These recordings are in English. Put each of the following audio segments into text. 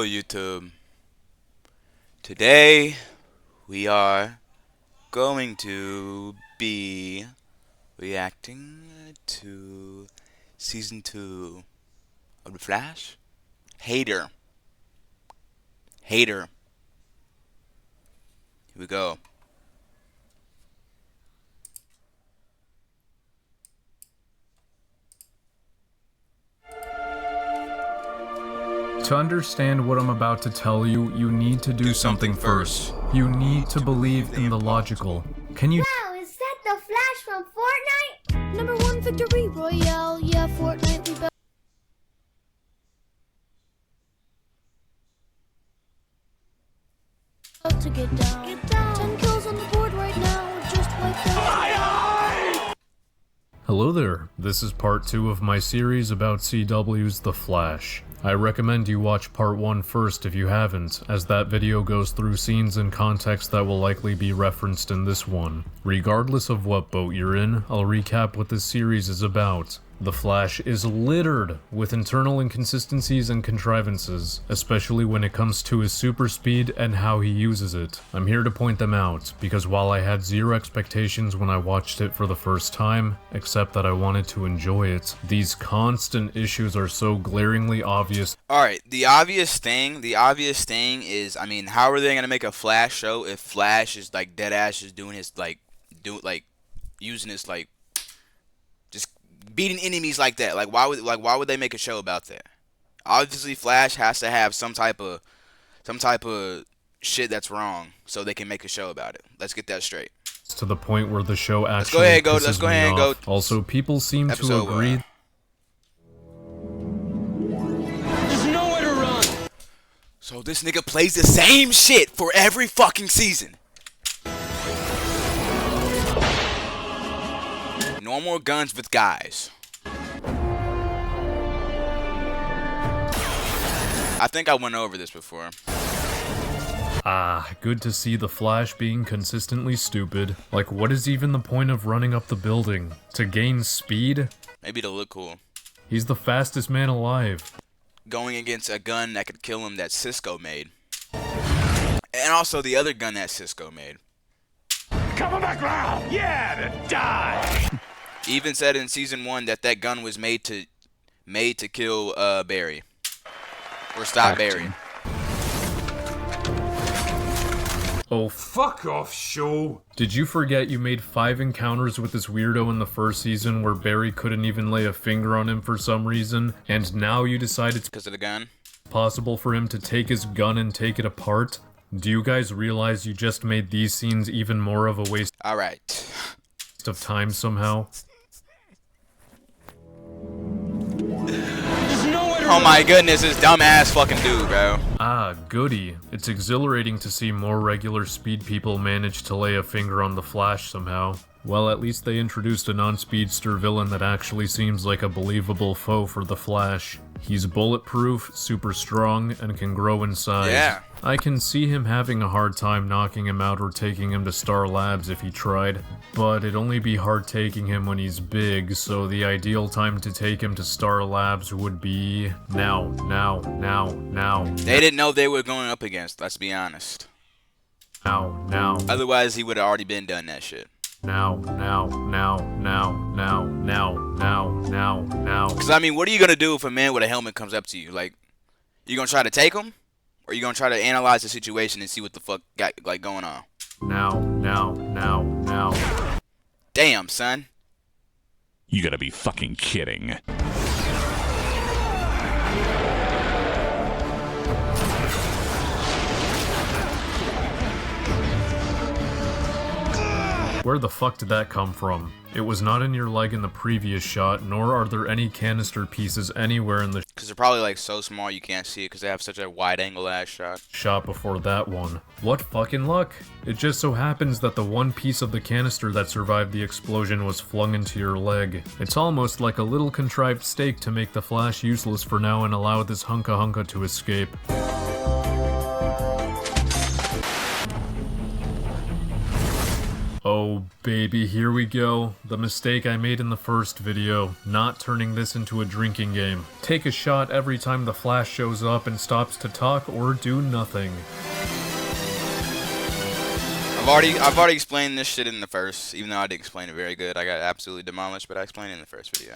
YouTube. Today we are going to be reacting to season 2 of The Flash. Hater. Here we go. To understand what I'm about to tell you, you need to do something first. You need to believe in the logical. Can you— Wow, is that the Flash from Fortnite? Number 1 victory royale, yeah, Fortnite, we built to get down. 10 kills on the board right now, just like that. Hello there, this is part 2 of my series about CW's The Flash. I recommend you watch part 1 first if you haven't, as that video goes through scenes and context that will likely be referenced in this one. Regardless of what boat you're in, I'll recap what this series is about. The Flash is littered with internal inconsistencies and contrivances, especially when it comes to his super speed and how he uses it. I'm here to point them out, because while I had zero expectations when I watched it for the first time, except that I wanted to enjoy it, these constant issues are so glaringly obvious. Alright, the obvious thing is, I mean, how are they gonna make a Flash show if Flash is like deadass is doing his using his just beating enemies like that? Why would they make a show about that? Obviously Flash has to have some type of shit that's wrong so they can make a show about it. Let's get that straight. To the point where the show actually Let's go ahead and go. Also, people seem to agree There's nowhere to run. So this nigga plays the same shit for every fucking season. No more guns with guys. I think I went over this before. Good to see the Flash being consistently stupid. Like, what is even the point of running up the building? To gain speed? Maybe to look cool. He's the fastest man alive. Going against a gun that could kill him that Cisco made. And also the other gun that Cisco made. Cover back round. Yeah, to die. Even said in season 1 that gun was made to kill Barry. Or stop Barry. Oh, Fuck off, show. did you forget you made 5 encounters with this weirdo in the first season where Barry couldn't even lay a finger on him for some reason, and now you decide it's Because of the gun? possible for him to take his gun and take it apart? Do you guys realize you just made these scenes even more of a waste Alright. of time somehow? Oh my goodness, this dumbass fucking dude, bro. Goody. It's exhilarating to see more regular speed people manage to lay a finger on the Flash somehow. Well, at least they introduced a non-speedster villain that actually seems like a believable foe for the Flash. He's bulletproof, super strong, and can grow in size. Yeah. I can see him having a hard time knocking him out or taking him to Star Labs if he tried, but it'd only be hard taking him when he's big, so the ideal time to take him to Star Labs would be now. They didn't know they were going up against, let's be honest. Now. Otherwise, he would have already been done that shit. Now. Because, I mean, what are you going to do if a man with a helmet comes up to you? Like, you going to try to take him? Or you going to try to analyze the situation and see what the fuck got, going on? Now. Damn, son. You gotta be fucking kidding. Where the fuck did that come from? It was not in your leg in the previous shot, nor are there any canister pieces anywhere in the Because they're probably, like, so small you can't see it because they have such a wide-angle ass shot. shot before that one. What fucking luck! It just so happens that the one piece of the canister that survived the explosion was flung into your leg. It's almost like a little contrived stake to make the Flash useless for now and allow this hunka to escape. Oh baby, here we go. The mistake I made in the first video, not turning this into a drinking game. Take a shot every time the Flash shows up and stops to talk or do nothing. I've already explained this shit in the first, even though I didn't explain it very good. I got absolutely demolished, but I explained it in the first video.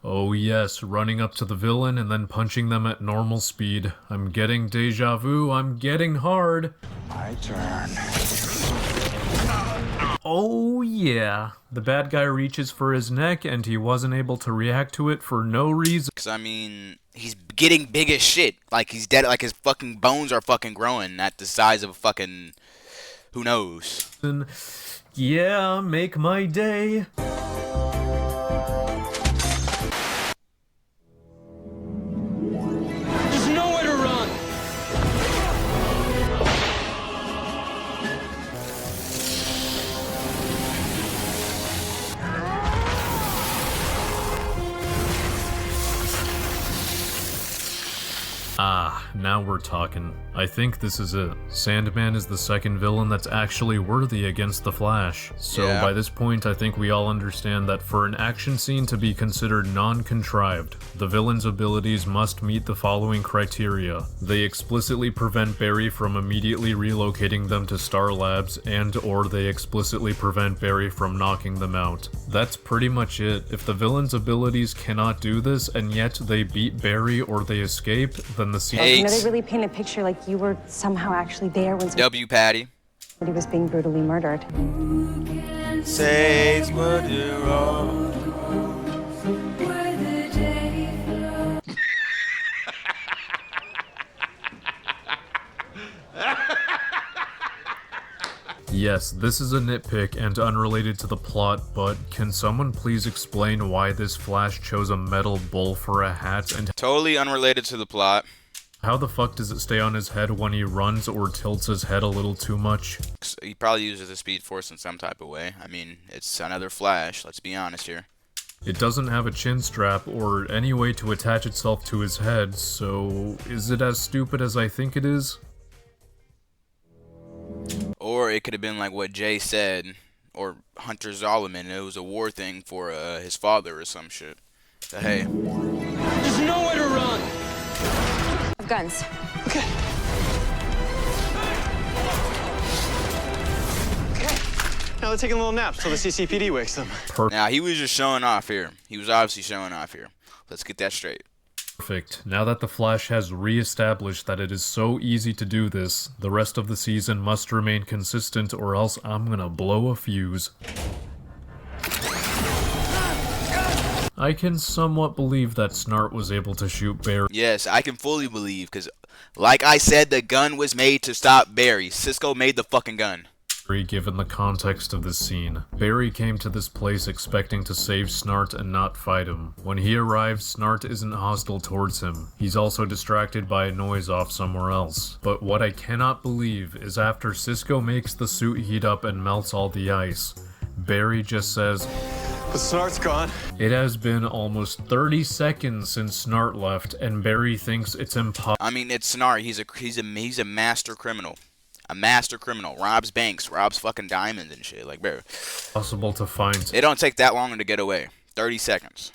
Oh yes, running up to the villain and then punching them at normal speed. I'm getting deja vu, I'm getting hard. My turn. Oh yeah, the bad guy reaches for his neck and he wasn't able to react to it for no reason. Cause I mean, he's getting big as shit. Like he's dead. Like his fucking bones are fucking growing at the size of a fucking, who knows? Yeah, make my day. There's nowhere to run. Ah, now we're talking. I think this is it. Sandman is the second villain that's actually worthy against the Flash. So Yeah. by this point, I think we all understand that for an action scene to be considered non-contrived, the villain's abilities must meet the following criteria. They explicitly prevent Barry from immediately relocating them to Star Labs, and or they explicitly prevent Barry from knocking them out. That's pretty much it. If the villain's abilities cannot do this, and yet they beat Barry or they escape, then the scene... Hey. You know, they really paint a picture like you were somehow actually there when W. Patty. somebody was being brutally murdered. Saves what you're wrong. Yes, this is a nitpick and unrelated to the plot, but can someone please explain why this Flash chose a metal bull for a hat, and Totally unrelated to the plot. how the fuck does it stay on his head when he runs or tilts his head a little too much? He probably uses the Speed Force in some type of way. I mean, it's another Flash. Let's be honest here. It doesn't have a chin strap or any way to attach itself to his head, so is it as stupid as I think it is? Or it could have been like what Jay said, or Hunter Zolomon. It was a war thing for his father or some shit. But hey, There's nowhere to run. Guns. Okay. Now they're taking little naps till the CCPD wakes them. now he was just showing off here. He was obviously showing off here. Let's get that straight. Perfect. Now that the Flash has re-established that it is so easy to do this, the rest of the season must remain consistent or else I'm gonna blow a fuse. I can somewhat believe that Snart was able to shoot Barry. Yes, I can fully believe, because like I said, the gun was made to stop Barry. Cisco made the fucking gun. Given the context of this scene. Barry came to this place expecting to save Snart and not fight him. When he arrives, Snart isn't hostile towards him. He's also distracted by a noise off somewhere else. But what I cannot believe is after Cisco makes the suit heat up and melts all the ice, Barry just says, But Snart's gone. "It has been almost 30 seconds since Snart left, and Barry thinks it's impossible." I mean, it's Snart. He's a master criminal. A master criminal. Robs banks, robs fucking diamonds and shit. Like, bro, To find it don't take that long to get away. 30 seconds.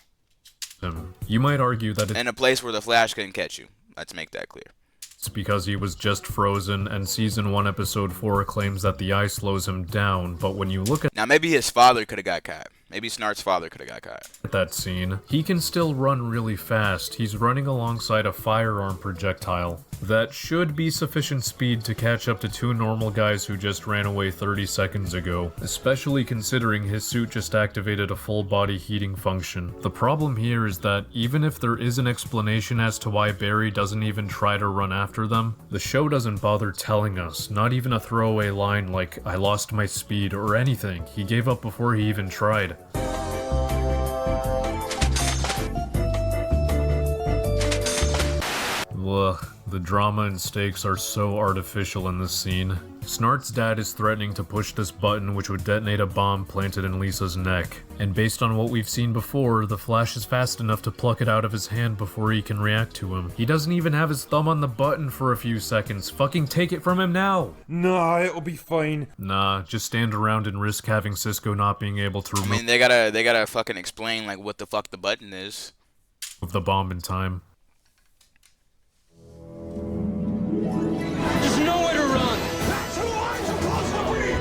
him. You might argue that In a place where the Flash couldn't catch you. Let's make that clear. it's because he was just frozen, and Season 1 Episode 4 claims that the ice slows him down, but when you look at Now, maybe his father could have got caught. Maybe Snart's father could have got caught. that scene, he can still run really fast. He's running alongside a firearm projectile. That should be sufficient speed to catch up to two normal guys who just ran away 30 seconds ago, especially considering his suit just activated a full body heating function. The problem here is that even if there is an explanation as to why Barry doesn't even try to run after them, the show doesn't bother telling us, not even a throwaway line like, "I lost my speed," or anything. He gave up before he even tried. Ugh, the drama and stakes are so artificial in this scene. Snart's dad is threatening to push this button which would detonate a bomb planted in Lisa's neck. And based on what we've seen before, the Flash is fast enough to pluck it out of his hand before he can react to him. He doesn't even have his thumb on the button for a few seconds. Fucking take it from him now! Nah, it'll be fine. Nah, just stand around and risk having Cisco not being able to remove I mean, they gotta fucking explain like what the fuck the button is. the bomb in time. There's nowhere to run. That's who I'm supposed to be.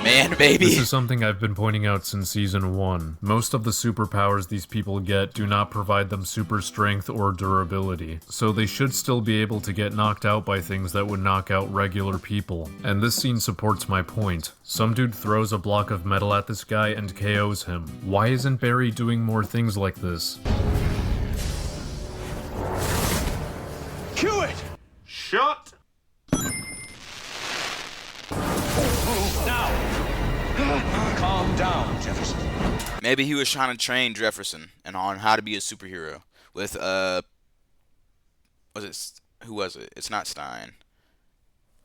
Man, baby. This is something I've been pointing out since Season 1. Most of the superpowers these people get do not provide them super strength or durability, so they should still be able to get knocked out by things that would knock out regular people. And this scene supports my point. Some dude throws a block of metal at this guy and KOs him. Why isn't Barry doing more things like this? Cue it. Shut. Now. Calm down, Jefferson. Maybe he was trying to train Jefferson and on how to be a superhero with who was it? It's not Stein.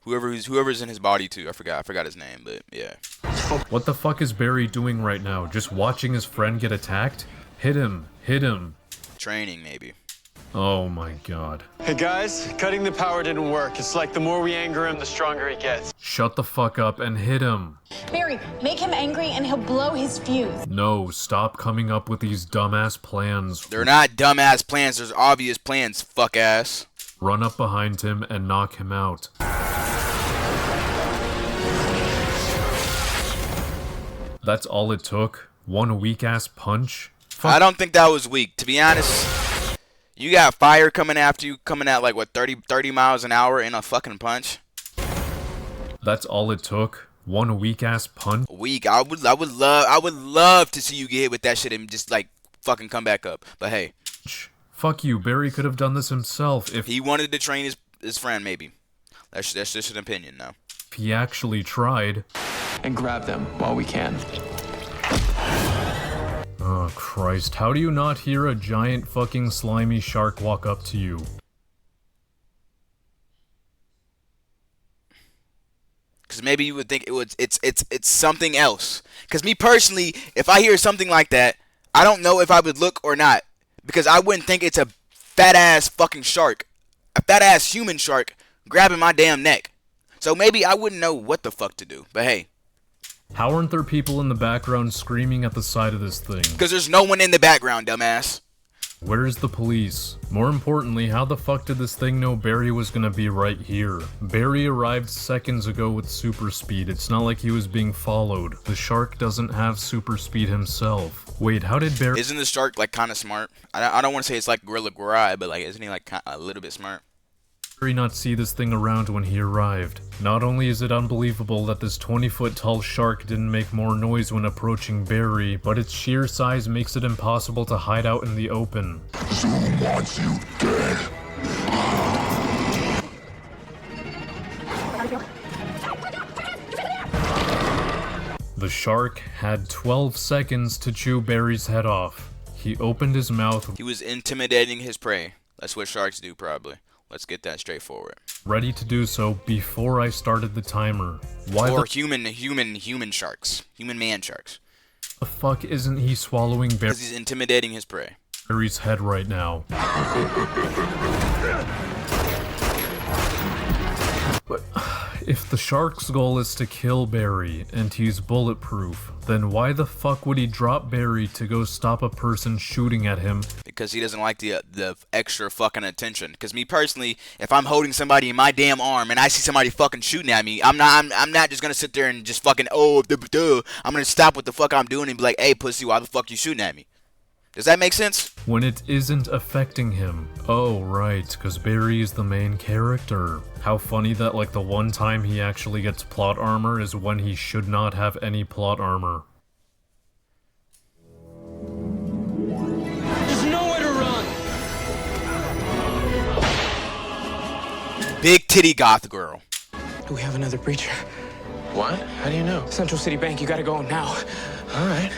Whoever's in his body too. I forgot his name, but yeah. What the fuck is Barry doing right now? Just watching his friend get attacked? Hit him. Hit him. Training maybe. Oh my god. Hey guys, cutting the power didn't work. It's like the more we anger him, the stronger he gets. Shut the fuck up and hit him. Barry, make him angry and he'll blow his fuse. No, stop coming up with these dumbass plans. They're not dumbass plans. There's obvious plans, fuck ass. Run up behind him and knock him out. That's all it took? One weak-ass punch? I don't think that was weak. To be honest, you got fire coming after you, coming at like, what, 30 miles an hour in a fucking punch? That's all it took? One weak-ass punch? Weak. I would love to see you get hit with that shit and just, like, fucking come back up. But hey. Fuck you, Barry could have done this himself if he wanted to train his friend, maybe. That's just an opinion, though. If he actually tried. And grab them while we can. Oh, Christ. How do you not hear a giant fucking slimy shark walk up to you? Because maybe you would think it's something else. Because me personally, if I hear something like that, I don't know if I would look or not. Because I wouldn't think it's a fat-ass fucking shark. A fat-ass human shark grabbing my damn neck. So maybe I wouldn't know what the fuck to do. But hey. How aren't there people in the background screaming at the side of this thing? Because there's no one in the background, dumbass. Where's the police? More importantly, how the fuck did this thing know Barry was gonna be right here? Barry arrived seconds ago with super speed. It's not like he was being followed. The shark doesn't have super speed himself. Wait, how did Barry— Isn't the shark, like, kind of smart? I don't want to say it's like Gorilla Gry, but, like, isn't he, like, a little bit smart? not see this thing around when he arrived? Not only is it unbelievable that this 20-foot tall shark didn't make more noise when approaching Barry, but its sheer size makes it impossible to hide out in the open. Zoom wants you dead. The shark had 12 seconds to chew Barry's head off. He opened his mouth. He was intimidating his prey. That's what sharks do, probably. Let's get that straightforward. Ready to do so before I started the timer. Why or the human sharks. Human man sharks. the fuck isn't he swallowing Because he's intimidating his prey. Barry's head right now? But if the shark's goal is to kill Barry, and he's bulletproof, then why the fuck would he drop Barry to go stop a person shooting at him? Because he doesn't like the extra fucking attention. Because me personally, if I'm holding somebody in my damn arm and I see somebody fucking shooting at me, I'm not just gonna sit there and just fucking I'm gonna stop what the fuck I'm doing and be like, hey pussy, why the fuck you shooting at me? Does that make sense? When it isn't affecting him. Oh, right, because Barry is the main character. How funny that, like, the one time he actually gets plot armor is when he should not have any plot armor. There's nowhere to run. Big titty goth girl. We have another breacher. What? How do you know? Central City Bank, you gotta go now. All right.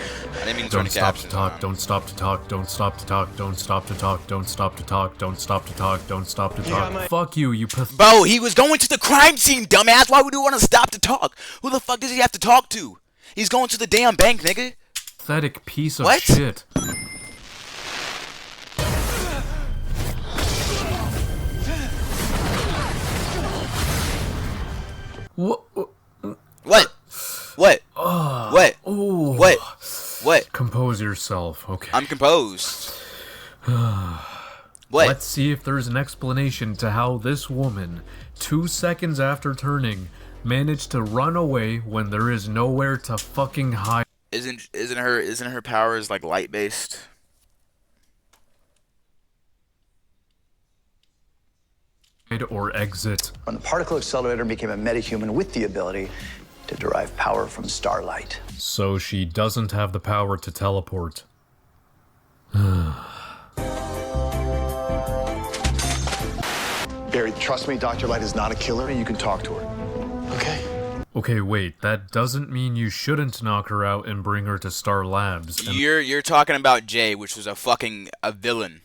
I didn't mean to turn Don't the stop to captions talk, on. don't stop to talk, don't stop to talk, don't stop to talk, don't stop to talk, don't stop to talk, don't stop to talk. Fuck you, you Bro, he was going to the crime scene, dumbass. Why would you want to stop to talk? Who the fuck does he have to talk to? He's going to the damn bank, nigga. pathetic piece of What? shit. What? What? What? What? Ooh. What? What? Compose yourself, okay. I'm composed. What? Let's see if there's an explanation to how this woman, 2 seconds after turning, managed to run away when there is nowhere to fucking hide. Isn't her powers like light based? Or exit. When the particle accelerator became a metahuman with the ability to derive power from starlight. So she doesn't have the power to teleport. Barry, trust me, Dr. Light is not a killer and you can talk to her. Okay. Okay, wait, that doesn't mean you shouldn't knock her out and bring her to Star Labs. And You're talking about Jay, which was a villain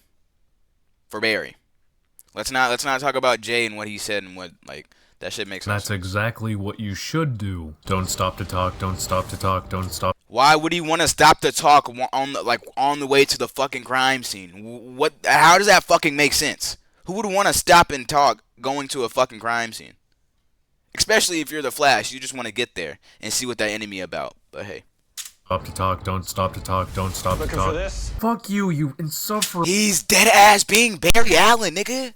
for Barry. Let's not talk about Jay and what he said and what that shit makes sense. that's exactly what you should do. Don't stop to talk, don't stop to talk, don't stop. Why would he want to stop to talk on the way to the fucking crime scene? What? How does that fucking make sense? Who would want to stop and talk going to a fucking crime scene? Especially if you're the Flash, you just want to get there and see what that enemy about. But hey, Stop to talk, don't stop to talk, don't stop to Looking talk. for this? Fuck you, you insufferable he's dead ass being Barry Allen, nigga.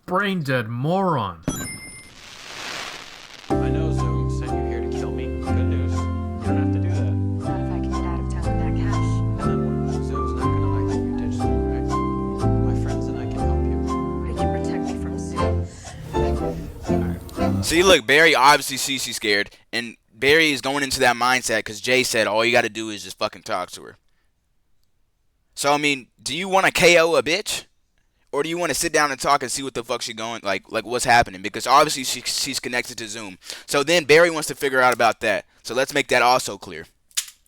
brain dead moron. I know Zoom said you're here to kill me. Good news. You don't have to do that. Not if I can get out of town with that cash. And then what? Zoom's not gonna like that you're digital, right? My friends and I can help you. They can protect me from Zoom. See, look, Barry obviously sees she's scared, and Barry is going into that mindset because Jay said all you got to do is just fucking talk to her. So I mean, do you want to KO a bitch? Or do you want to sit down and talk and see what the fuck she going, like what's happening? Because obviously she's connected to Zoom. So then Barry wants to figure out about that. So let's make that also clear.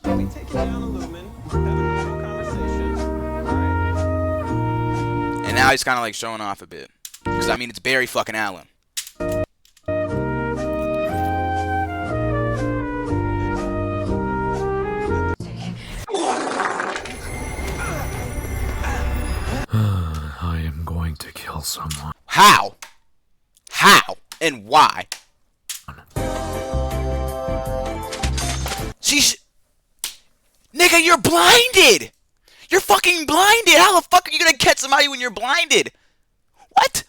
Can we take it down a lumen? Have a normal conversation. Alright? And now he's kind of like showing off a bit. Because I mean, it's Barry fucking Allen. I am going to kill someone. How? How? And why? Nigga, you're blinded! You're fucking blinded! How the fuck are you gonna catch somebody when you're blinded? What?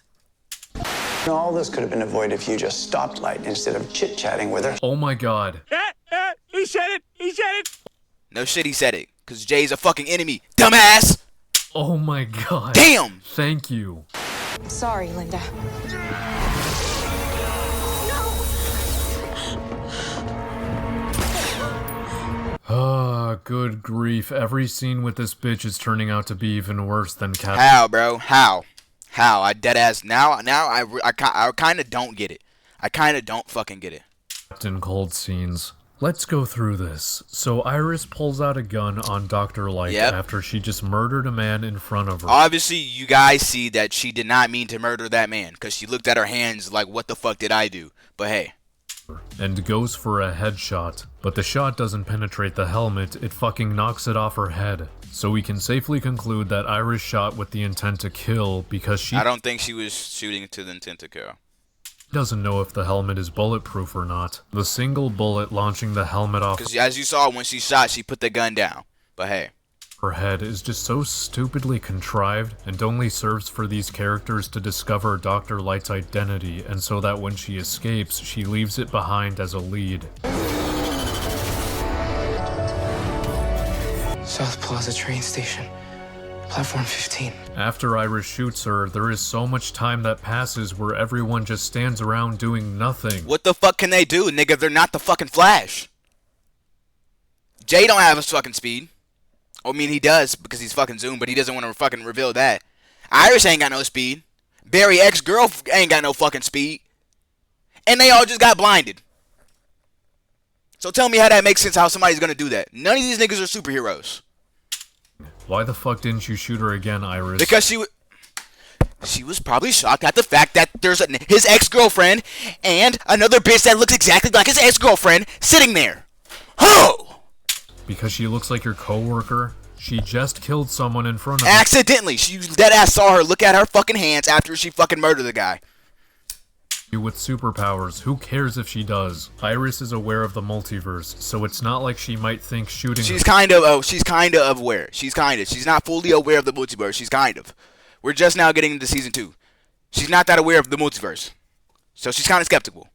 All this could have been avoided if you just stopped Light instead of chit-chatting with her. Oh my god. He said it! He said it! No shit, he said it. Cause Jay's a fucking enemy, dumbass! Oh my god. Damn! Thank you. Sorry, Linda. Ah, good grief. Every scene with this bitch is turning out to be even worse than How, bro? How? I deadass now I kind of don't get it. I kind of don't fucking get it. Captain Cold scenes. Let's go through this. So Iris pulls out a gun on Dr. Light Yep. after she just murdered a man in front of her. Obviously, you guys see that she did not mean to murder that man because she looked at her hands like, what the fuck did I do? But hey. And goes for a headshot. But the shot doesn't penetrate the helmet, it fucking knocks it off her head. So we can safely conclude that Iris shot with the intent to kill because she I don't think she was shooting to the intent to kill. doesn't know if the helmet is bulletproof or not. The single bullet launching the helmet off Because as you saw when she shot, she put the gun down. But hey. her head is just so stupidly contrived and only serves for these characters to discover Dr. Light's identity and so that when she escapes, she leaves it behind as a lead. South Plaza train station. Platform 15. After Iris shoots her, there is so much time that passes where everyone just stands around doing nothing. What the fuck can they do, nigga? They're not the fucking Flash. Jay don't have his fucking speed. I mean, he does because he's fucking Zoom, but he doesn't want to fucking reveal that. Iris ain't got no speed. Barry ex-girl ain't got no fucking speed. And they all just got blinded. So tell me how that makes sense, how somebody's gonna do that. None of these niggas are superheroes. Why the fuck didn't you shoot her again, Iris? Because she was probably shocked at the fact that there's his ex-girlfriend and another bitch that looks exactly like his ex-girlfriend sitting there. Oh! Because she looks like your coworker? She just killed someone in front of you. Accidentally. She deadass saw her look at her fucking hands after she fucking murdered the guy. With superpowers, who cares if she does? Iris is aware of the multiverse, so it's not like she might think shooting She's kind of aware. She's not fully aware of the multiverse. She's kind of. We're just now getting into season 2. She's not that aware of the multiverse. So she's kind of skeptical.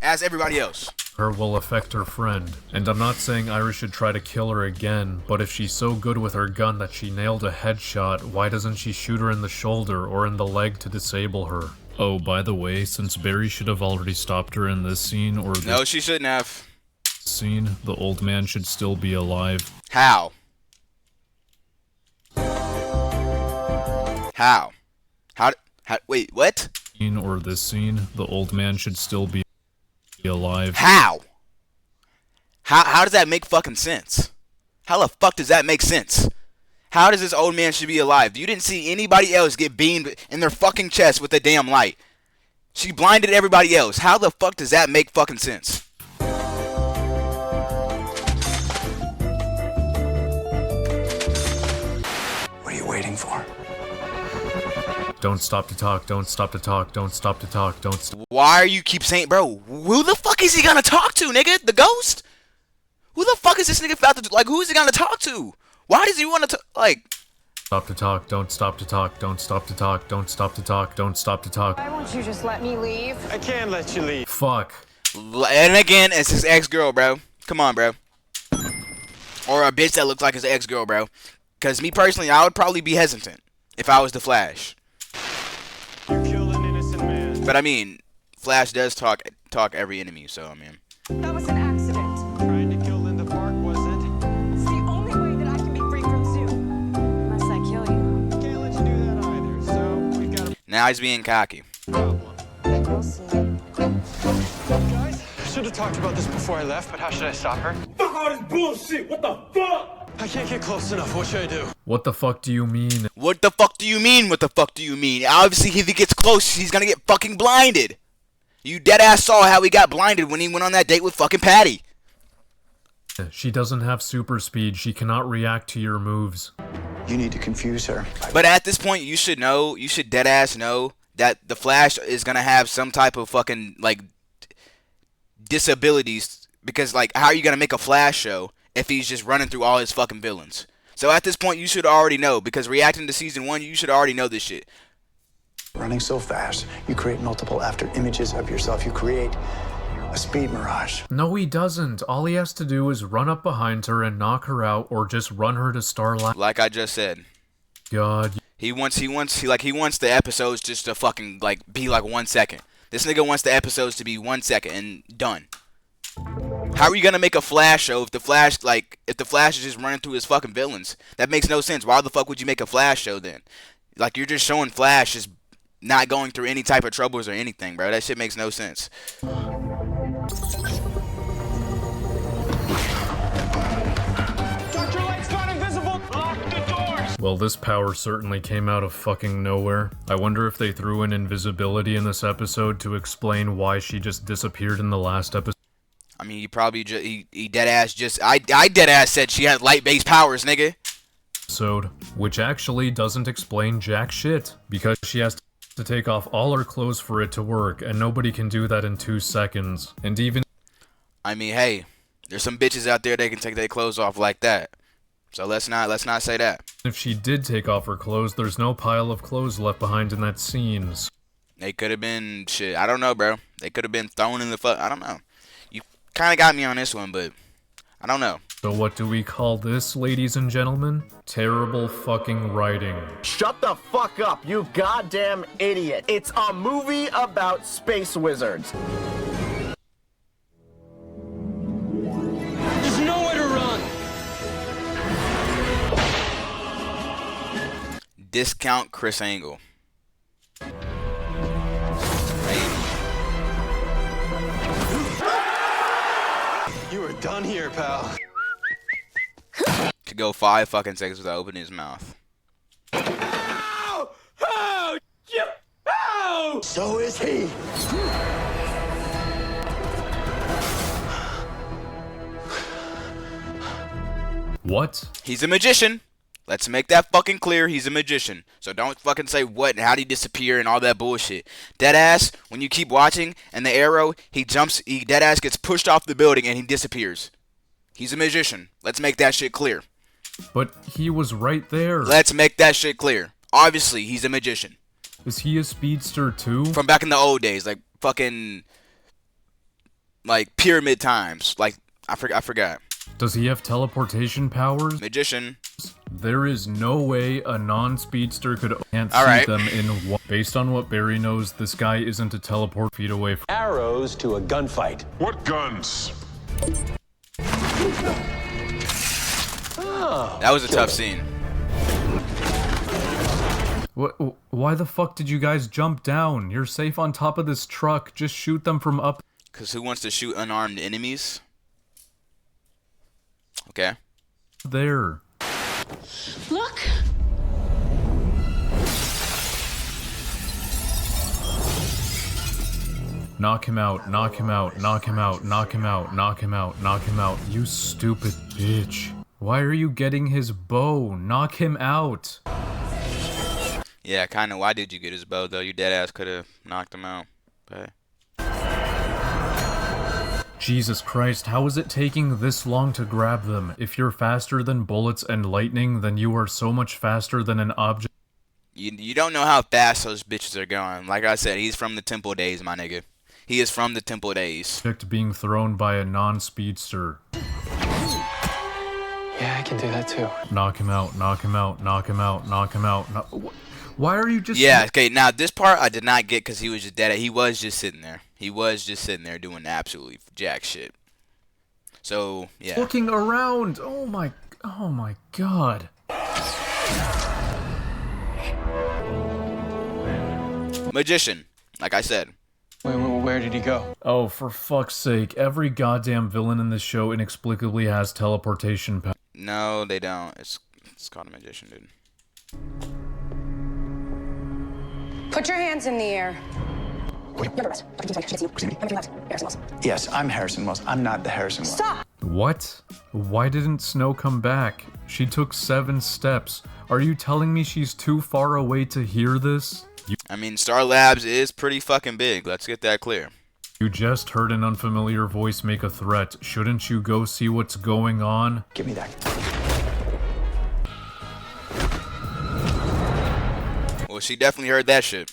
As everybody else. her will affect her friend. And I'm not saying Iris should try to kill her again, but if she's so good with her gun that she nailed a headshot, why doesn't she shoot her in the shoulder or in the leg to disable her? Oh, by the way, since Barry should have already stopped her in this scene, or this No, she shouldn't have. scene, the old man should still be alive. How? How? Wait, what? Or this scene, the old man should still be alive. How? How does that make fucking sense? How the fuck does that make sense? How does this old man should be alive? You didn't see anybody else get beamed in their fucking chest with a damn light. She blinded everybody else. How the fuck does that make fucking sense? What are you waiting for? Don't stop to talk, don't stop to talk, don't stop to talk, don't stop. Why are you keep saying, bro, who the fuck is he gonna talk to, nigga? The ghost? Who the fuck is this nigga about to, like, who is he gonna talk to? Why does he want to, like... Stop to talk, don't stop to talk, don't stop to talk, don't stop to talk, don't stop to talk. Why won't you just let me leave? I can't let you leave. Fuck. And again, it's his ex-girl, bro. Come on, bro. Or a bitch that looks like his ex-girl, bro. Because me personally, I would probably be hesitant if I was the Flash. You killed an innocent man. But I mean, Flash does talk every enemy, so I mean. That was an accident. Trying to kill in the park, was it? It's the only way that I can be free from Zoo. Unless I kill you. Can't let you do that either, so we got a Now he's being cocky. problem. We'll see. Guys, I should have talked about this before I left, but how should I stop her? Fuck all this bullshit. What the fuck? I can't get close enough. What should I do? What the fuck do you mean? What the fuck do you mean? What the fuck do you mean? Obviously, if he gets close, he's gonna get fucking blinded. You deadass saw how he got blinded when he went on that date with fucking Patty. She doesn't have super speed, she cannot react to your moves. You need to confuse her. But at this point, you should know, you should deadass know that the Flash is gonna have some type of fucking, like, disabilities. Because, like, how are you gonna make a Flash show if he's just running through all his fucking villains? So at this point, you should already know, because reacting to season 1, you should already know this shit. Running so fast, you create multiple after images of yourself. You create a speed mirage. No, he doesn't. All he has to do is run up behind her and knock her out, or just run her to Starlight. Like I just said. God. He wants the episodes just to fucking, like, be like 1 second. This nigga wants the episodes to be 1 second and done. How are you gonna make a Flash show if the Flash is just running through his fucking villains? That makes no sense. Why the fuck would you make a Flash show then? Like, you're just showing Flash just not going through any type of troubles or anything, bro. That shit makes no sense. Dr. Light's gone invisible! Lock the doors! Well, this power certainly came out of fucking nowhere. I wonder if they threw in invisibility in this episode to explain why she just disappeared in the last episode. I mean, he probably just, he deadass just, I deadass said she had light-based powers, nigga. Which actually doesn't explain jack shit, because she has to take off all her clothes for it to work, and nobody can do that in 2 seconds. And even... I mean, hey, there's some bitches out there that can take their clothes off like that. So let's not say that. if she did take off her clothes, there's no pile of clothes left behind in that scene. They could have been, shit, I don't know, bro. They could have been thrown in the I don't know. You kind of got me on this one, but I don't know. So what do we call this, ladies and gentlemen? Terrible fucking writing. Shut the fuck up, you goddamn idiot. It's a movie about space wizards. There's nowhere to run! Discount Chris Angle. You are done here, pal. Could go 5 fucking seconds without opening his mouth. Ow! Ow! You! Ow! So is he. What? He's a magician. Let's make that fucking clear. He's a magician. So don't fucking say what and how did he disappear and all that bullshit. Deadass, when you keep watching and the arrow, he deadass gets pushed off the building and he disappears. He's a magician. Let's make that shit clear. But he was right there. Let's make that shit clear. Obviously, he's a magician. Is he a speedster too? From back in the old days, like fucking like pyramid times. Like I forgot. Does he have teleportation powers? Magician. There is no way a non-speedster could can't All see right. them in one. Based on what Barry knows, this guy isn't a teleport feet away from. Arrows to a gunfight. What guns? That was a tough scene. What? Why the fuck did you guys jump down? You're safe on top of this truck. Just shoot them from up. Cause who wants to shoot unarmed enemies? Okay. There. Look! Knock him out, knock him out, knock him out, knock him out, knock him out, knock him out. You stupid bitch. Why are you getting his bow? Knock him out. Yeah, kinda. Why did you get his bow though? Your dead ass could have knocked him out. But Jesus Christ, how is it taking this long to grab them? If you're faster than bullets and lightning, then you are so much faster than an object. you don't know how fast those bitches are going. Like I said, he's from the temple days, my nigga. He is from the temple days. Being thrown by a non-speedster. Yeah, I can do that too. Knock him out, knock him out, knock him out, knock him out. Why are you just... Yeah, okay, now this part I did not get because he was just dead. He was just sitting there. He was just sitting there doing absolutely jack shit. So, yeah. Looking around! Oh my god. Magician, like I said. Where did he go? Oh, for fuck's sake. Every goddamn villain in this show inexplicably has teleportation power. No, they don't. It's called a magician, dude. Put your hands in the air. Yes, I'm Harrison Wells. I'm not the Harrison Wells. Stop! What? Why didn't Snow come back? She took 7 steps. Are you telling me she's too far away to hear this? I mean, Star Labs is pretty fucking big. Let's get that clear. You just heard an unfamiliar voice make a threat. Shouldn't you go see what's going on? Give me that. Well, she definitely heard that shit.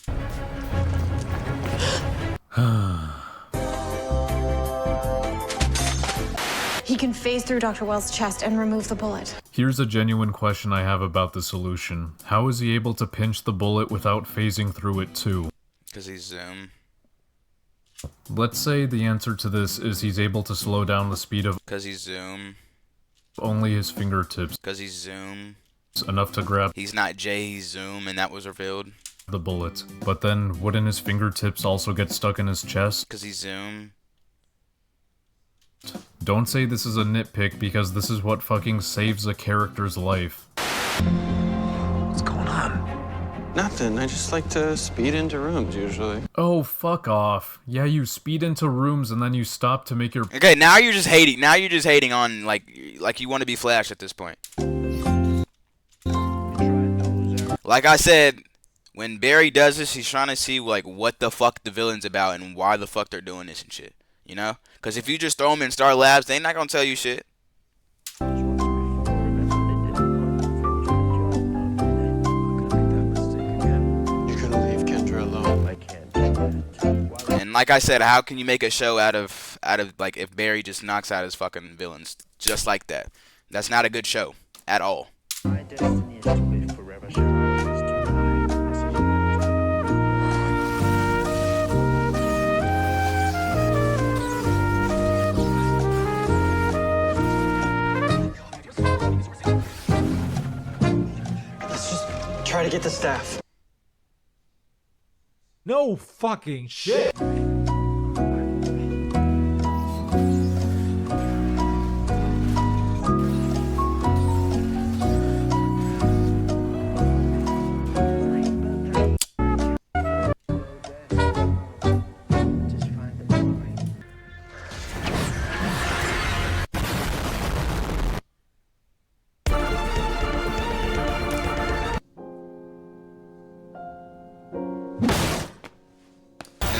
He can phase through Dr. Wells' chest and remove the bullet. Here's a genuine question I have about the solution. How is he able to pinch the bullet without phasing through it too? Because he's Zoom. Let's say the answer to this is he's able to slow down the speed of Because he's Zoom. only his fingertips. Because he's Zoom. Enough to grab He's not Jay, he's Zoom, and that was revealed. the bullet. But then, wouldn't his fingertips also get stuck in his chest? Because he's Zoom. Don't say this is a nitpick because this is what fucking saves a character's life. What's going on? Nothing. I just like to speed into rooms usually. Oh, fuck off. Yeah, you speed into rooms and then you stop to make your... Okay, now you're just hating. Now you're just hating on, like you want to be Flash at this point. Like I said, when Barry does this, he's trying to see, like, what the fuck the villain's about and why the fuck they're doing this and shit. You know? Because if you just throw them in Star Labs, they ain't not going to tell you shit. And like I said, how can you make a show out of like if Barry just knocks out his fucking villains just like that? That's not a good show at all. My destiny is to live forever, Let's just try to get the staff. No fucking shit.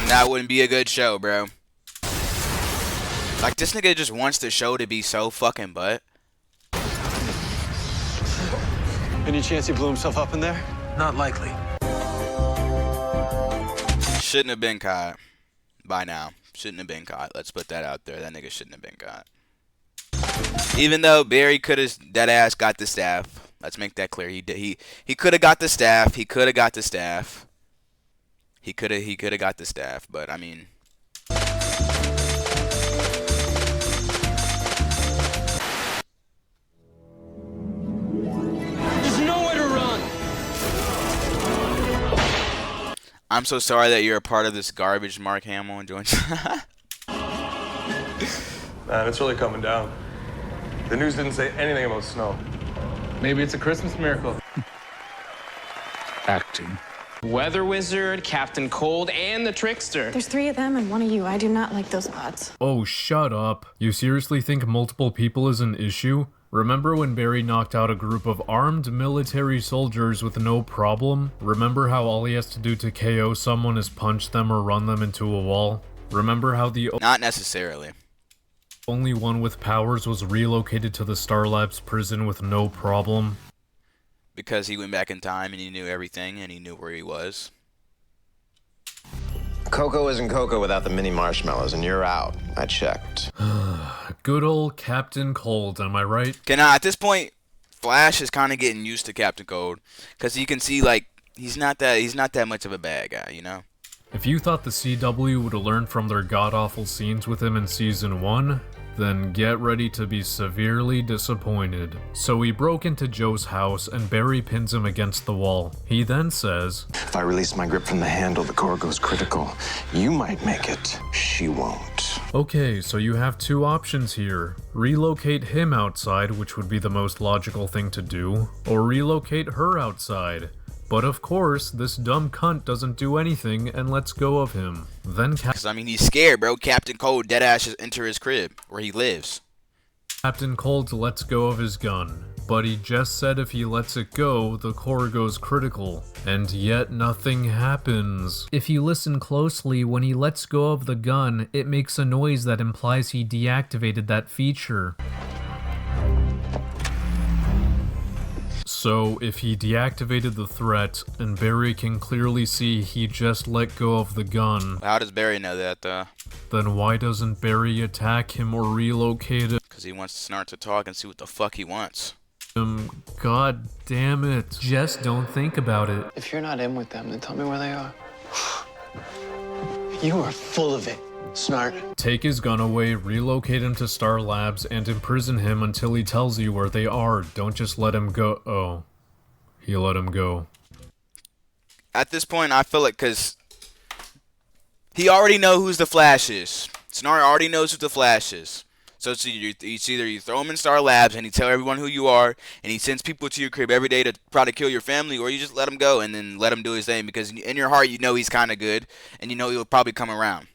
That wouldn't be a good show, bro. Like, this nigga just wants the show to be so fucking butt. Any chance he blew himself up in there? Not likely. Shouldn't have been caught by now. Shouldn't have been caught. Let's put that out there. That nigga shouldn't have been caught. Even though Barry could have dead ass got the staff. Let's make that clear. He could have got the staff. He could have got the staff. He could have got the staff, but I mean, There's nowhere to run. I'm so sorry that you're a part of this garbage, Mark Hamill and Jones. Man, it's really coming down. The news didn't say anything about snow. Maybe it's a Christmas miracle. Acting. Weather Wizard, Captain Cold, and the Trickster. There's 3 of them and 1 of you. I do not like those odds. Oh, shut up. You seriously think multiple people is an issue? Remember when Barry knocked out a group of armed military soldiers with no problem? Remember how all he has to do to KO someone is punch them or run them into a wall? Remember how the Not necessarily. only one with powers was relocated to the Star Labs prison with no problem? Because he went back in time and he knew everything and he knew where he was. Cocoa isn't cocoa without the mini marshmallows, and you're out. I checked. Good old Captain Cold, am I right? At this point, Flash is kind of getting used to Captain Cold, because you can see like he's not that much of a bad guy, you know. If you thought the CW would have learned from their god-awful scenes with him in Season 1, then get ready to be severely disappointed. So he broke into Joe's house and Barry pins him against the wall. He then says, If I release my grip from the handle, the core goes critical. You might make it. She won't. okay, so you have 2 options here. Relocate him outside, which would be the most logical thing to do, or relocate her outside. But of course, this dumb cunt doesn't do anything and lets go of him. Then Because I mean, he's scared, bro. Captain Cold deadass just enter his crib where he lives. Captain Cold lets go of his gun. But he just said if he lets it go, the core goes critical. And yet nothing happens. If you listen closely, when he lets go of the gun, it makes a noise that implies he deactivated that feature. So, if he deactivated the threat, and Barry can clearly see he just let go of the gun, How does Barry know that, though? then why doesn't Barry attack him or relocate him? Because he wants Snart to talk and see what the fuck he wants. God damn it. Just don't think about it. If you're not in with them, then tell me where they are. You are full of it, Snart. Take his gun away, relocate him to Star Labs, and imprison him until he tells you where they are. Don't just let him go. Oh. He let him go. At this point, I feel it because he already know who the Flash is. Snart already knows who the Flash is. So it's either you throw him in Star Labs and you tell everyone who you are, and he sends people to your crib every day to try to kill your family, or you just let him go and then let him do his thing, because in your heart you know he's kind of good, and you know he'll probably come around.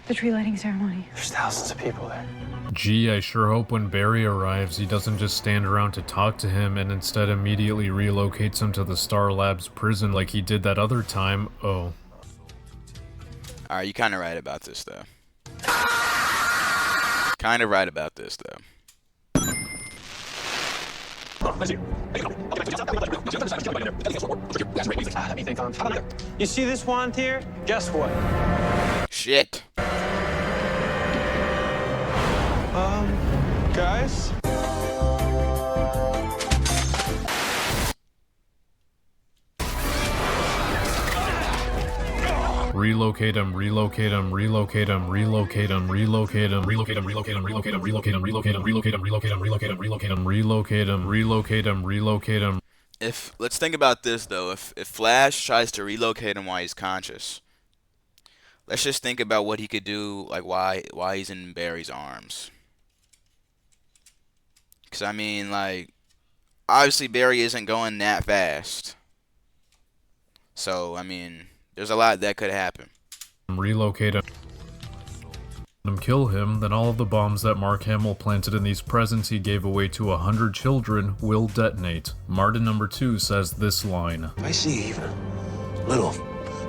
The tree lighting ceremony. There's thousands of people there. Gee, I sure hope when Barry arrives, he doesn't just stand around to talk to him and instead immediately relocates him to the Star Labs prison like he did that other time. Oh. Alright, you kind of right about this, though. Kind of right about this, though. You see this wand here? Guess what? Shit. Guys? Relocate him, relocate him, relocate him, relocate him, relocate him, relocate him, relocate him, relocate him, relocate him, relocate him, relocate him, relocate him, relocate him, relocate him, relocate him, relocate him, relocate him. Let's think about this though. If Flash tries to relocate him while he's conscious, let's just think about what he could do, like why he's in Barry's arms. Cause I mean, like, obviously Barry isn't going that fast. So I mean, there's a lot that could happen. Relocate him. Him kill him, then all of the bombs that Mark Hamill planted in these presents he gave away to 100 children will detonate. Martin number 2 says this line. I see even a little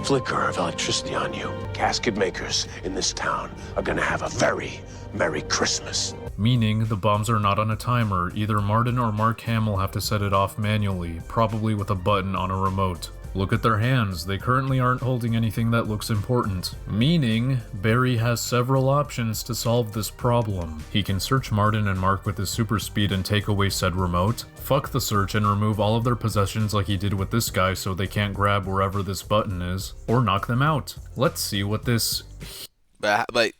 flicker of electricity on you. Casket makers in this town are gonna have a very Merry Christmas. Meaning, the bombs are not on a timer. Either Martin or Mark Hamill have to set it off manually, probably with a button on a remote. Look at their hands, they currently aren't holding anything that looks important. Meaning, Barry has several options to solve this problem. He can search Martin and Mark with his super speed and take away said remote, fuck the search and remove all of their possessions like he did with this guy so they can't grab wherever this button is, or knock them out. Let's see what this... But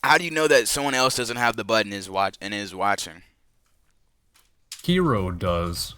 how do you know that someone else doesn't have the button is watching? hero does.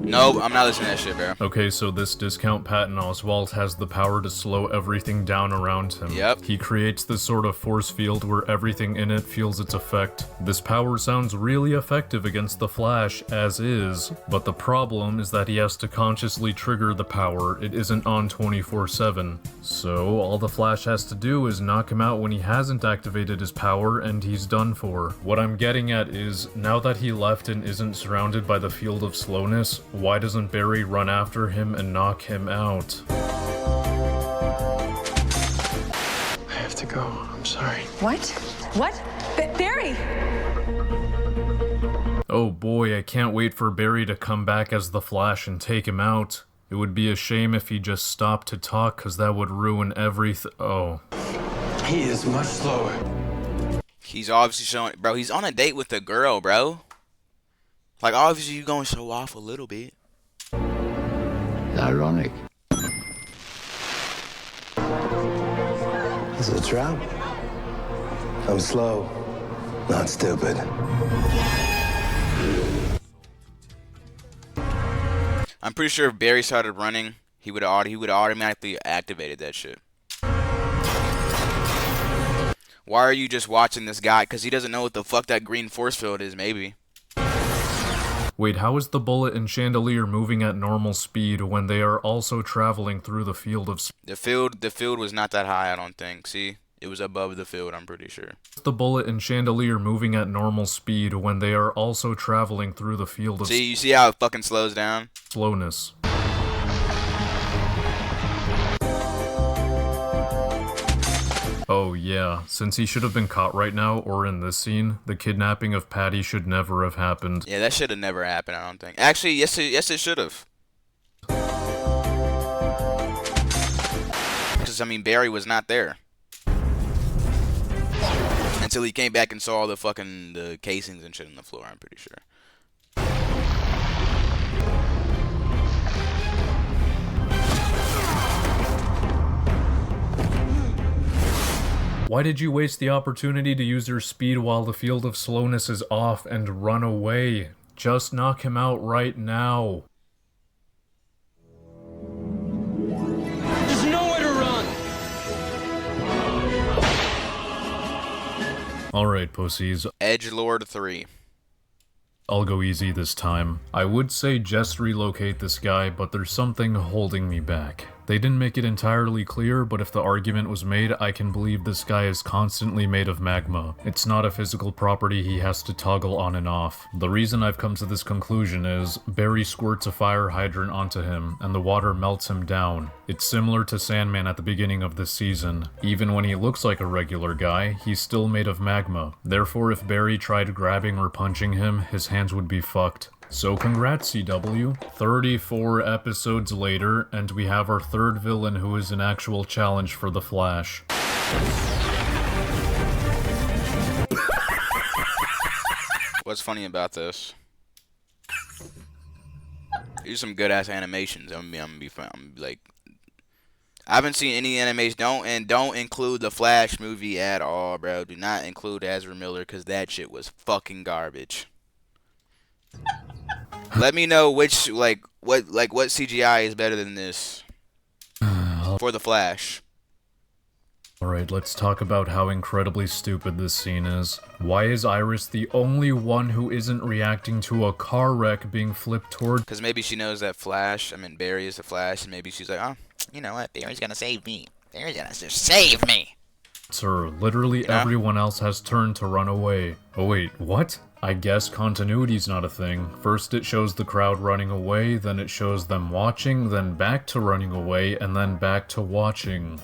Nope, I'm not listening to that shit, bro. Okay, so this discount Patton Oswalt has the power to slow everything down around him. Yep. He creates this sort of force field where everything in it feels its effect. This power sounds really effective against the Flash, as is, but the problem is that he has to consciously trigger the power. It isn't on 24/7. So, all the Flash has to do is knock him out when he hasn't activated his power, and he's done for. What I'm getting at is, now that he left and isn't surrounded by the field of slowness, why doesn't Barry run after him and knock him out? I have to go. I'm sorry. What? What? Barry! Oh boy, I can't wait for Barry to come back as the Flash and take him out. It would be a shame if he just stopped to talk, cause that would ruin everything. Oh. He is much slower. He's obviously showing, bro, he's on a date with a girl, bro. Like, obviously you gonna show off a little bit. Ironic. This is a trap. I'm slow, not stupid. I'm pretty sure if Barry started running, he would automatically activated that shit. Why are you just watching this guy? Because he doesn't know what the fuck that green force field is, maybe. Wait, how is the bullet and chandelier moving at normal speed when they are also traveling through the field of... The field was not that high, I don't think. See? It was above the field, I'm pretty sure. The bullet and chandelier moving at normal speed when they are also traveling through the field of... See, you see how it fucking slows down? Slowness. Oh yeah, since he should have been caught right now, or in this scene, the kidnapping of Patty should never have happened. Yeah, that should have never happened, I don't think. Actually, yes it should have. Because, I mean, Barry was not there. Until he came back and saw all the fucking the casings and shit on the floor, I'm pretty sure. Why did you waste the opportunity to use your speed while the field of slowness is off and run away? Just knock him out right now. There's nowhere to run! Alright, pussies. Edgelord 3. I'll go easy this time. I would say just relocate this guy, but there's something holding me back. They didn't make it entirely clear, but if the argument was made, I can believe this guy is constantly made of magma. It's not a physical property he has to toggle on and off. The reason I've come to this conclusion is, Barry squirts a fire hydrant onto him, and the water melts him down. It's similar to Sandman at the beginning of this season. Even when he looks like a regular guy, he's still made of magma. Therefore, if Barry tried grabbing or punching him, his hands would be fucked. So congrats, CW. 34 episodes later, and we have our third villain who is an actual challenge for the Flash. What's funny about this? These are some good ass animations. I'm gonna be like, I haven't seen any animation. Don't include the Flash movie at all, bro. Do not include Ezra Miller, because that shit was fucking garbage. Let me know which what CGI is better than this for the Flash. Alright, let's talk about how incredibly stupid this scene is. Why is Iris the only one who isn't reacting to a car wreck being flipped toward? Because maybe she knows that Barry is the Flash, and maybe she's like, oh, you know what, Barry's gonna save me. Barry's gonna just save me. Her. Literally everyone else has turned to run away. Oh wait, what? I guess continuity's not a thing. First it shows the crowd running away, then it shows them watching, then back to running away, and then back to watching.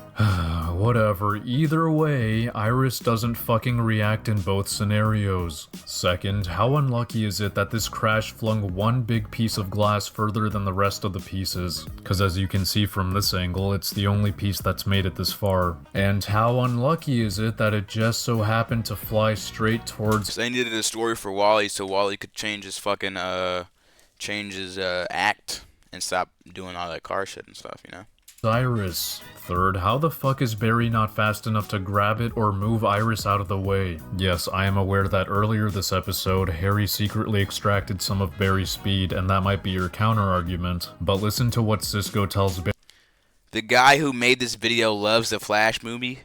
Whatever, either way, Iris doesn't fucking react in both scenarios. Second, how unlucky is it that this crash flung one big piece of glass further than the rest of the pieces? Cause as you can see from this angle, it's the only piece that's made it this far. And how unlucky is it that it just so happened to fly straight towards— They needed a story for Wally so Wally could change his fucking act and stop doing all that car shit and stuff, you know? Iris. Third, how the fuck is Barry not fast enough to grab it or move Iris out of the way? Yes, I am aware that earlier this episode, Harry secretly extracted some of Barry's speed, and that might be your counter-argument, but listen to what Cisco tells Barry. The guy who made this video loves the Flash movie.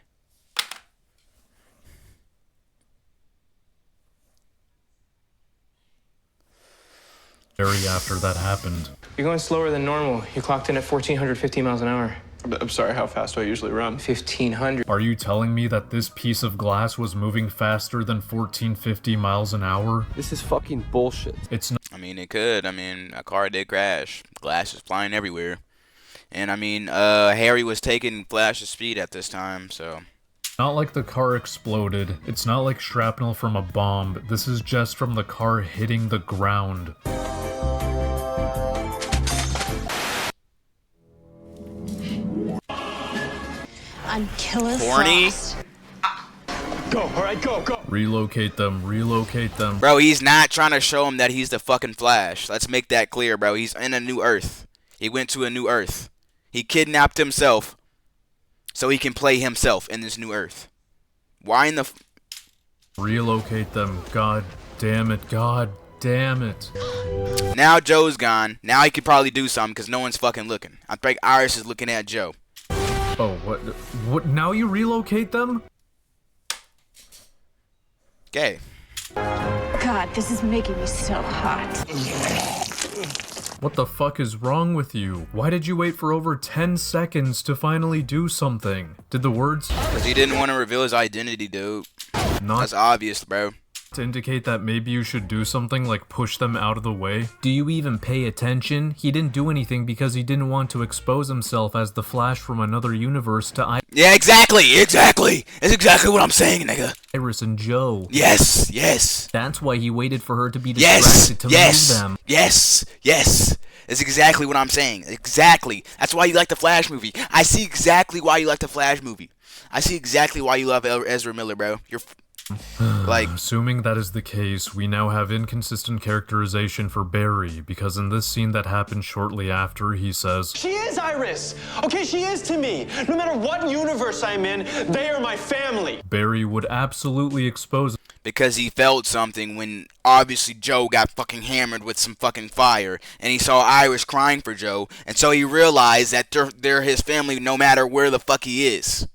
After that happened. You're going slower than normal. You clocked in at 1,450 miles an hour. I'm sorry, how fast do I usually run? 1,500. Are you telling me that this piece of glass was moving faster than 1,450 miles an hour? This is fucking bullshit. It's not— I mean, it could. I mean, a car did crash. Glass is flying everywhere. And I mean, Harry was taking Flash's speed at this time, so... Not like the car exploded. It's not like shrapnel from a bomb. This is just from the car hitting the ground. I'm killer Horny? fast. Go, alright, go, go. Relocate them, relocate them. Bro, he's not trying to show him that he's the fucking Flash. Let's make that clear, bro. He's in a new Earth. He went to a new Earth. He kidnapped himself so he can play himself in this new Earth. Why in the... Relocate them. God damn it. God damn it. Now Joe's gone. Now he could probably do something because no one's fucking looking. I think Iris is looking at Joe. Oh, what? Now you relocate them? Okay. God, this is making me so hot. What the fuck is wrong with you? Why did you wait for over 10 seconds to finally do something? Did the words— Because he didn't want to reveal his identity, dude. That's obvious, bro. To indicate that maybe you should do something like push them out of the way? Do you even pay attention? He didn't do anything because he didn't want to expose himself as the Flash from another universe to Yeah, exactly, exactly. That's exactly what I'm saying, nigga. Iris and Joe. Yes, yes. That's why he waited for her to be distracted to move them. Yes, yes. That's exactly what I'm saying. Exactly. That's why you like the Flash movie. I see exactly why you like the Flash movie. I see exactly why you love Ezra Miller, bro. You're like... Assuming that is the case, we now have inconsistent characterization for Barry, because in this scene that happened shortly after, he says, She is Iris. Okay, she is to me. No matter what universe I'm in, they are my family. Barry would absolutely expose— Because he felt something when obviously Joe got fucking hammered with some fucking fire, and he saw Iris crying for Joe, and so he realized that they're his family no matter where the fuck he is.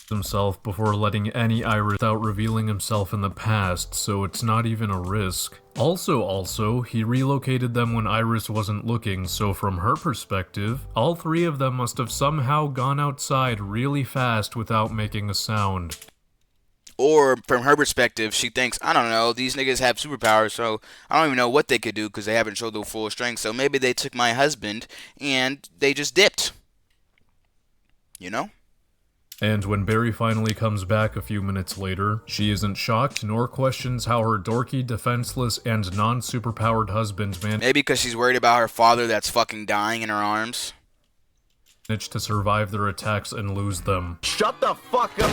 Himself before letting any Iris without revealing himself in the past, so it's not even a risk. Also, he relocated them when Iris wasn't looking, so from her perspective, all three of them must have somehow gone outside really fast without making a sound. Or, from her perspective, she thinks, I don't know, these niggas have superpowers, so I don't even know what they could do because they haven't showed their full strength, so maybe they took my husband and they just dipped. You know? And when Barry finally comes back a few minutes later, she isn't shocked nor questions how her dorky, defenseless, and non-superpowered husband Maybe because she's worried about her father that's fucking dying in her arms. Managed to survive their attacks and lose them. Shut the fuck up!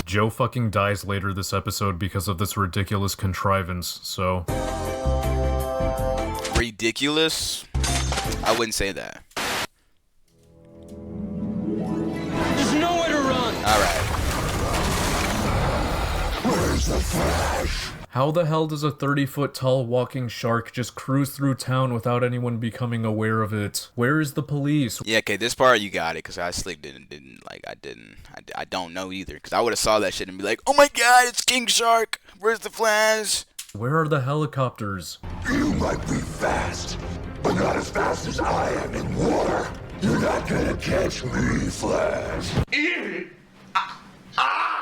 Joe fucking dies later this episode because of this ridiculous contrivance, so... Ridiculous? I wouldn't say that. There's nowhere to run. Alright. Where's the Flash? How the hell does a 30-foot tall walking shark just cruise through town without anyone becoming aware of it? Where is the police? Yeah, okay, this part you got it, because I sleep I don't know either, because I would have saw that shit and be like, oh my god, it's King Shark, where's the Flash? Where are the helicopters? You might be fast, but not as fast as I am in water. You're not gonna catch me, Flash.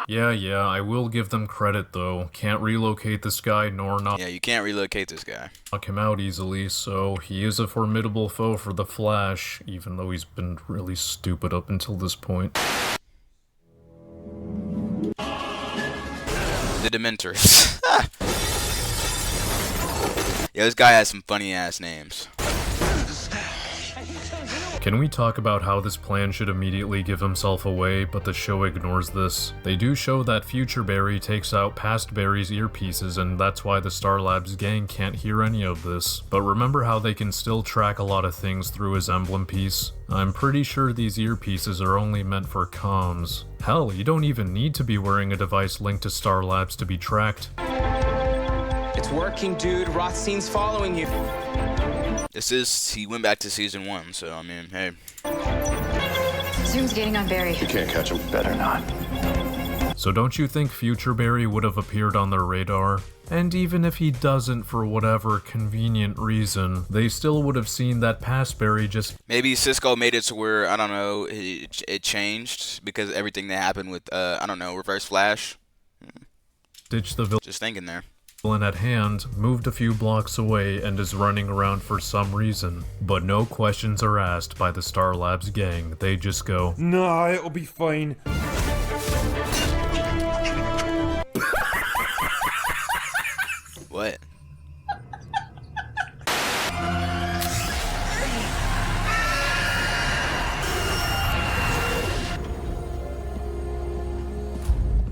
Yeah, I will give them credit though. Can't relocate this guy nor knock Yeah, you can't relocate this guy. him out easily, so he is a formidable foe for the Flash, even though he's been really stupid up until this point. The Dementors. Yeah, this guy has some funny ass names. Can we talk about how this plan should immediately give himself away, but the show ignores this? They do show that future Barry takes out past Barry's earpieces, and that's why the Star Labs gang can't hear any of this. But remember how they can still track a lot of things through his emblem piece? I'm pretty sure these earpieces are only meant for comms. Hell, you don't even need to be wearing a device linked to Star Labs to be tracked. It's working, dude. Rothstein's following you. He went back to season 1, so I mean, hey. Zoom's getting on Barry. You can't catch him. Better not. So don't you think future Barry would have appeared on their radar? And even if he doesn't for whatever convenient reason, they still would have seen that past Barry just... Maybe Cisco made it to where, I don't know, it changed because of everything that happened with, I don't know, Reverse Flash. ditched the villain. Just thinking there. At hand, moved a few blocks away, and is running around for some reason. But no questions are asked by the Star Labs gang. They just go, Nah, it'll be fine. What?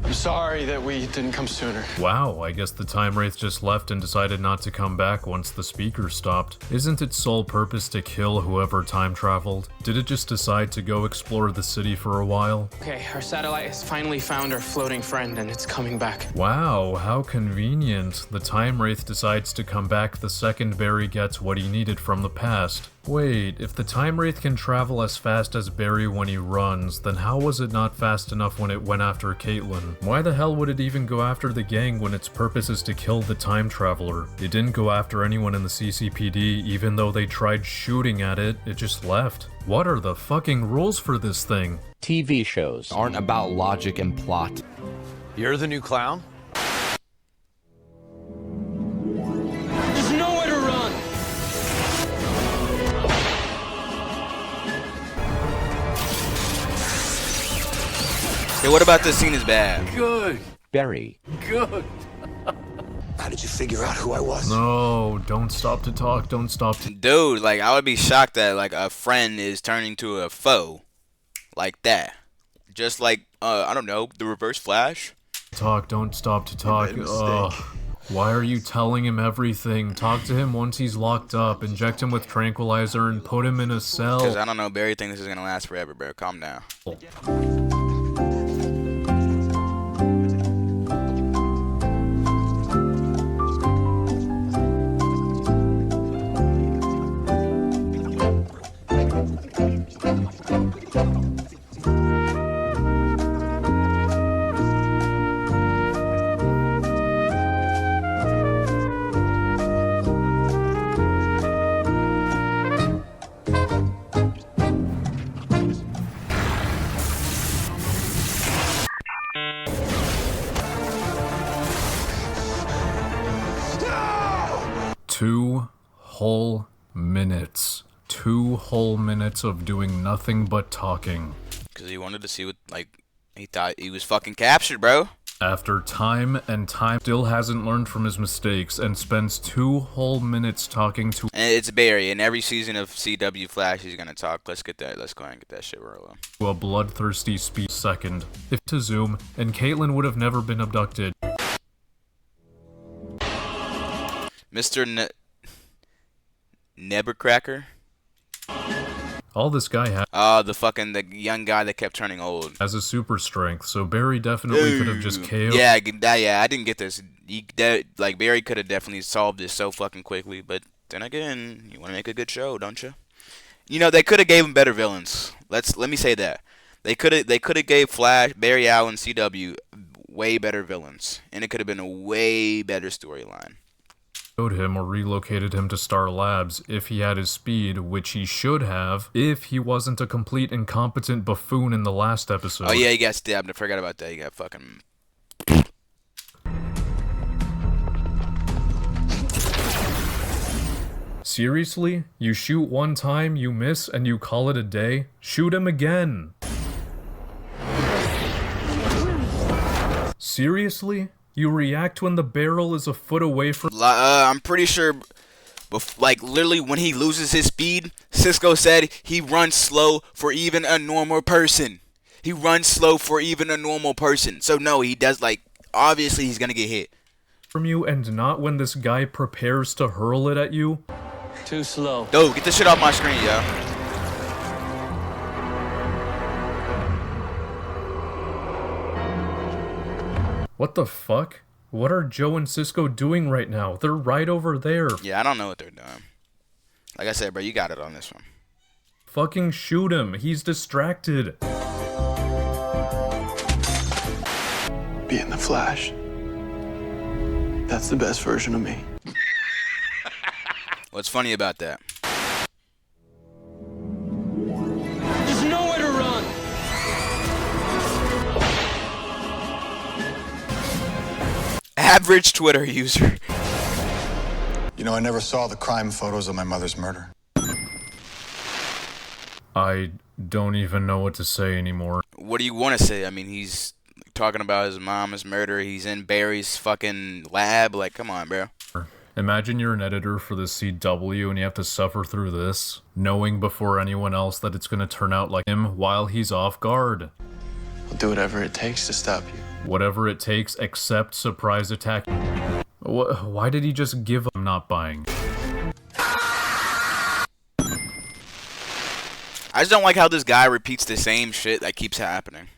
I'm sorry that we didn't come sooner. wow, I guess the Time Wraith just left and decided not to come back once the speaker stopped. Isn't its sole purpose to kill whoever time traveled? Did it just decide to go explore the city for a while? Okay, our satellite has finally found our floating friend, and it's coming back. Wow, how convenient. The Time Wraith decides to come back the second Barry gets what he needed from the past. Wait, if the Time Wraith can travel as fast as Barry when he runs, then how was it not fast enough when it went after Caitlin? Why the hell would it even go after the gang when its purpose is to kill the Time Traveler? It didn't go after anyone in the CCPD, even though they tried shooting at it, it just left. What are the fucking rules for this thing? TV shows aren't about logic and plot. You're the new clown? There's nowhere to run! Hey, what about this scene is bad? Good. Barry. Good. How did you figure out who I was? No, don't stop to talk, don't stop to... Dude, like, I would be shocked that, like, a friend is turning to a foe. Like that. Just like, I don't know, the Reverse Flash? Talk, don't stop to talk. Ugh. Why are you telling him everything? Talk to him once he's locked up, inject him with tranquilizer, and put him in a cell. Because I don't know, Barry thinks this is gonna last forever, bro. Calm down. Two whole minutes. 2 whole minutes of doing nothing but talking. Because he wanted to see what, like, he thought he was fucking captured, bro. After time and time, still hasn't learned from his mistakes and spends 2 whole minutes talking to... And it's Barry. In every season of CW Flash, he's gonna talk. Let's go ahead and get that shit rolling. A bloodthirsty speech second. If to Zoom, and Caitlin would have never been abducted. Mr. Nebercracker? All this guy had the young guy that kept turning old. has a super strength, so Barry definitely could have just KO'd. Yeah, I didn't get this. Like, Barry could have definitely solved this so fucking quickly, but then again, you want to make a good show, don't you? You know, they could have gave him better villains. Let me say that. They could have gave Flash, Barry Allen, CW way better villains, and it could have been a way better storyline. Him or relocated him to Star Labs if he had his speed, which he should have if he wasn't a complete incompetent buffoon in the last episode. Oh yeah, he got stabbed. I forgot about that. He got fucking... Seriously? You shoot one time, you miss, and you call it a day? Shoot him again! Seriously? You react when the barrel is a foot away from... I'm pretty sure, like, literally when he loses his speed, Cisco said he runs slow for even a normal person. He runs slow for even a normal person. So no, he does, like, obviously he's gonna get hit. From you, and not when this guy prepares to hurl it at you? Too slow. Dude, get this shit off my screen, yo. What the fuck? What are Joe and Cisco doing right now? They're right over there. Yeah, I don't know what they're doing. Like I said, bro, you got it on this one. Fucking shoot him. He's distracted. Being the Flash. That's the best version of me. What's funny about that? There's nowhere to run. Average Twitter user. You know, I never saw the crime photos of my mother's murder. I don't even know what to say anymore. What do you want to say? I mean, he's talking about his mom's murder. He's in Barry's fucking lab. Like, come on, bro. Imagine you're an editor for the CW and you have to suffer through this, knowing before anyone else that it's going to turn out like him while he's off guard. I'll do whatever it takes to stop you. Whatever it takes except surprise attack. Why did he just give up? I'm not buying. I just don't like how this guy repeats the same shit that keeps happening.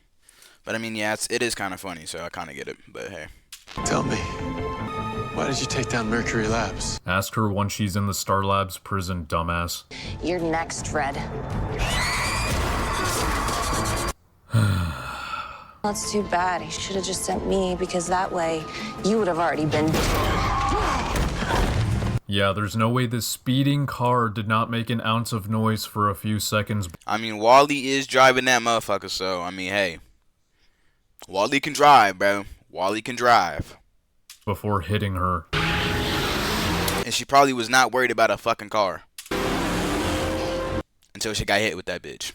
But I mean, yeah, it is kind of funny, so I kind of get it. But hey. Tell me, why did you take down Mercury Labs? Ask her once she's in the Star Labs prison, dumbass. You're next, Fred. That's too bad. He should have just sent me, because that way you would have already been... Yeah, there's no way this speeding car did not make an ounce of noise for a few seconds. I mean, Wally is driving that motherfucker, so, I mean, hey. Wally can drive, bro. Wally can drive. Before hitting her. And she probably was not worried about a fucking car. Until she got hit with that bitch.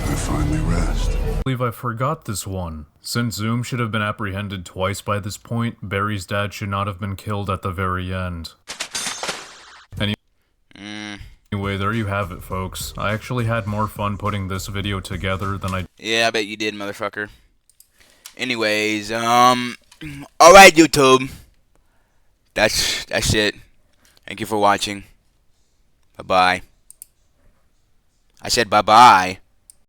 I finally rest. I believe I forgot this one. Since Zoom should have been apprehended twice by this point, Barry's dad should not have been killed at the very end. Anyway, there you have it, folks. I actually had more fun putting this video together than I... Yeah, I bet you did, motherfucker. Anyways, alright, YouTube. That's it. Thank you for watching. Bye-bye. I said bye-bye.